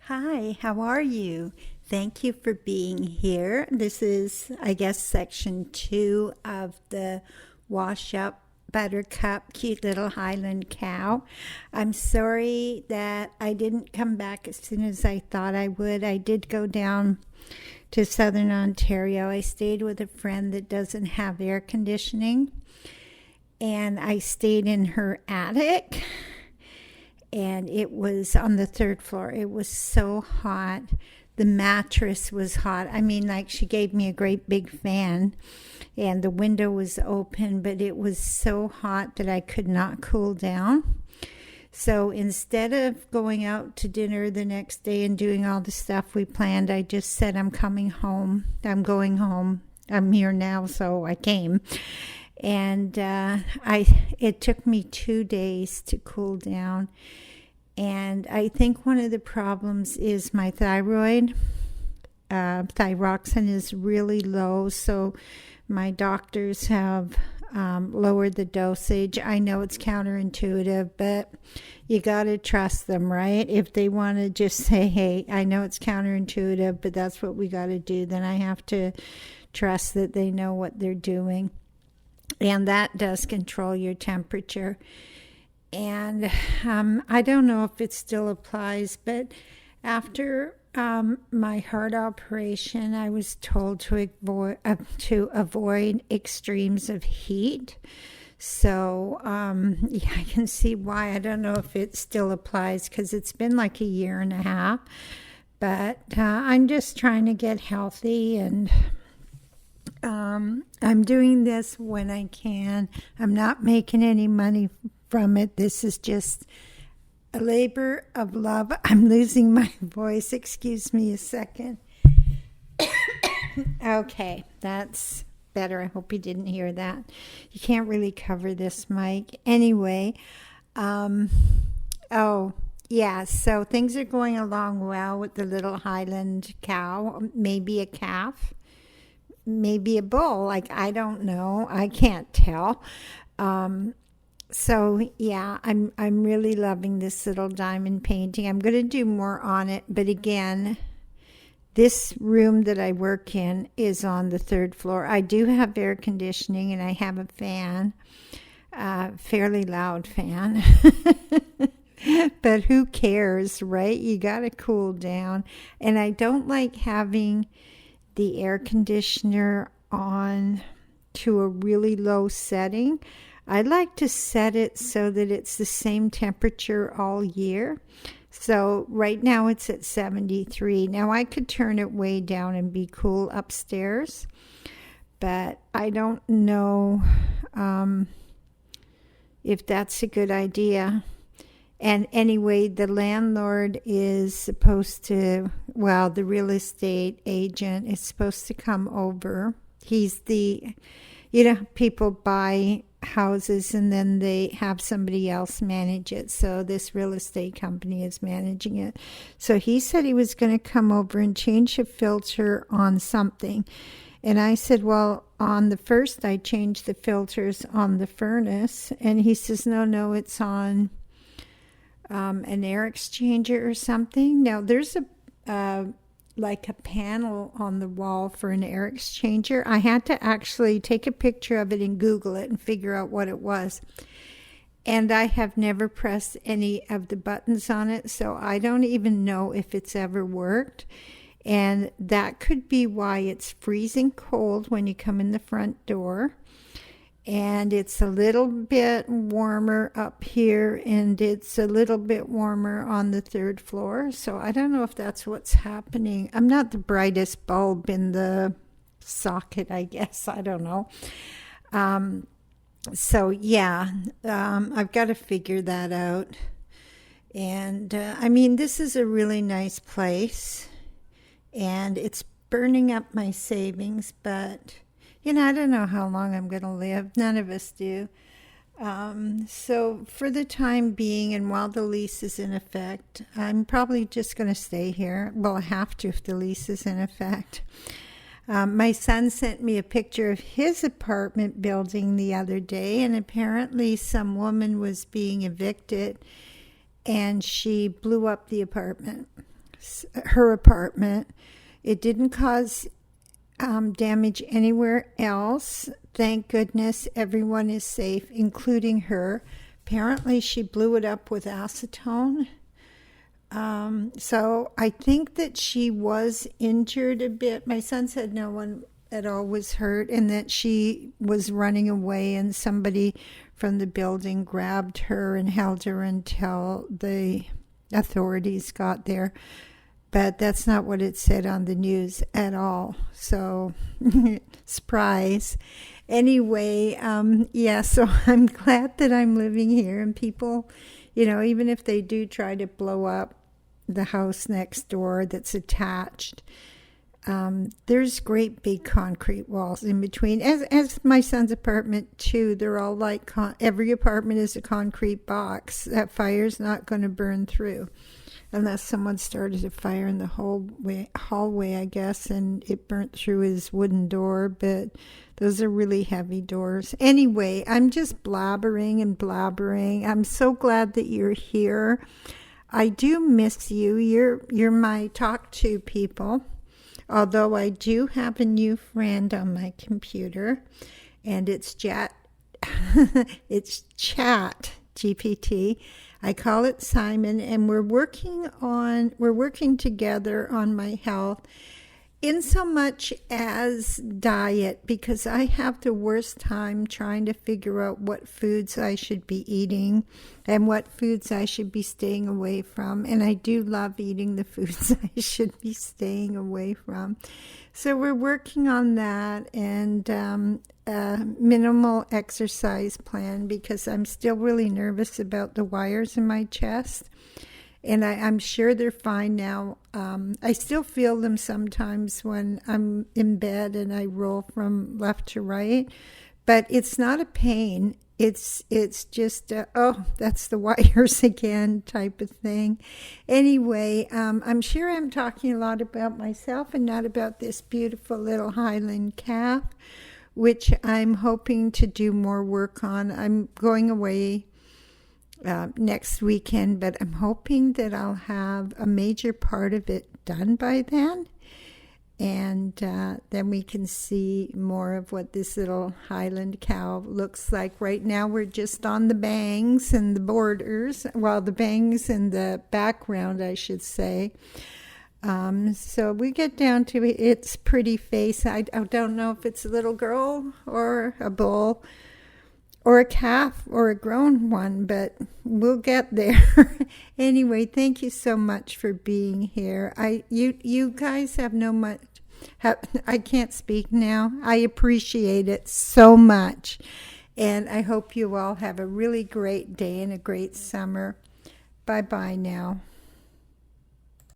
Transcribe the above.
Hi, how are you? Thank you for being here. This is, I guess, section 2 of the Wash Up Buttercup, cute little Highland cow. I'm sorry that I didn't come back as soon as I thought I would. I did go down to Southern Ontario. I stayed with a friend that doesn't have air conditioning, and I stayed in her attic. And it was on the third floor. It was so hot. The mattress was hot. I mean, like, she gave me a great big fan and the window was open, but it was so hot that I could not cool down. So instead of going out to dinner the next day and doing all the stuff we planned, I just said, I'm coming home. I'm going home. I'm here now, so I came. And it took me 2 days to cool down. And I think one of the problems is my thyroid. Thyroxine is really low, so my doctors have lowered the dosage. I know it's counterintuitive, but you got to trust them, right? If they want to just say, hey, I know it's counterintuitive, but that's what we got to do, then I have to trust that they know what they're doing. And that does control your temperature. And I don't know if it still applies, but after my heart operation, I was told to avoid extremes of heat. So yeah, I can see why. I don't know if it still applies because it's been like a year and a half. But I'm just trying to get healthy, and I'm doing this when I can. I'm not making any money from it. This is just a labor of love. I'm losing my voice. Excuse me a second. Okay, that's better. I hope you didn't hear that. You can't really cover this mic. Anyway, oh, yeah, so things are going along well with the little Highland cow, maybe a calf. Maybe a bull, like, I don't know. I can't tell. So yeah, I'm really loving this little diamond painting. I'm going to do more on it, but again, this room that I work in is on the third floor. I do have air conditioning and I have a fan, fairly loud fan. But who cares, right? You got to cool down. And I don't like having the air conditioner on to a really low setting. I like to set it so that it's the same temperature all year. So right now it's at 73. Now I could turn it way down and be cool upstairs, but I don't know if that's a good idea. And anyway, the landlord is supposed to, well, the real estate agent is supposed to come over. He's the, people buy houses and then they have somebody else manage it. So this real estate company is managing it. So he said he was going to come over and change a filter on something. And I said, well, on the first I changed the filters on the furnace. And he says, no, it's on an air exchanger or something. Now there's like a panel on the wall for an air exchanger. I had to actually take a picture of it and Google it and figure out what it was. And I have never pressed any of the buttons on it, so I don't even know if it's ever worked. And that could be why it's freezing cold when you come in the front door. And it's a little bit warmer up here, and it's a little bit warmer on the third floor. So I don't know if that's what's happening. I'm not the brightest bulb in the socket, I guess. I don't know. So yeah, I've got to figure that out. And I mean, this is a really nice place, and it's burning up my savings, but I don't know how long I'm going to live. None of us do. So for the time being, and while the lease is in effect, I'm probably just going to stay here. Well, I have to if the lease is in effect. My son sent me a picture of his apartment building the other day, and apparently some woman was being evicted, and she blew up the apartment. her apartment. It didn't cause damage anywhere else. Thank goodness everyone is safe, including her. Apparently she blew it up with acetone. So I think that she was injured a bit. My son said no one at all was hurt, and that she was running away, and somebody from the building grabbed her and held her until the authorities got there. But that's not what it said on the news at all. So, surprise. Anyway, yeah, so I'm glad that I'm living here, and people, even if they do try to blow up the house next door that's attached, there's great big concrete walls in between. As my son's apartment too, they're all like, every apartment is a concrete box. That fire's not going to burn through. Unless someone started a fire in the hallway, I guess, and it burnt through his wooden door, but those are really heavy doors. Anyway, I'm just blabbering and blabbering. I'm so glad that you're here. I do miss you. You're my talk-to people, although I do have a new friend on my computer, and it's it's Chat GPT. I call it Simon, and we're working together on my health in so much as diet, because I have the worst time trying to figure out what foods I should be eating and what foods I should be staying away from. And I do love eating the foods I should be staying away from. So we're working on that, and a minimal exercise plan, because I'm still really nervous about the wires in my chest. And I'm sure they're fine now. I still feel them sometimes when I'm in bed and I roll from left to right. But it's not a pain. It's just, that's the wires again type of thing. Anyway, I'm sure I'm talking a lot about myself and not about this beautiful little Highland calf, which I'm hoping to do more work on. I'm going away next weekend, but I'm hoping that I'll have a major part of it done by then, and then we can see more of what this little Highland cow looks like. Right now we're just on the bangs and the borders, the bangs in the background, I should say. So we get down to its pretty face. I don't know if it's a little girl or a bull or a calf or a grown one, but we'll get there. Anyway, thank you so much for being here. You guys have no much. I can't speak now. I appreciate it so much, and I hope you all have a really great day and a great summer. Bye-bye now.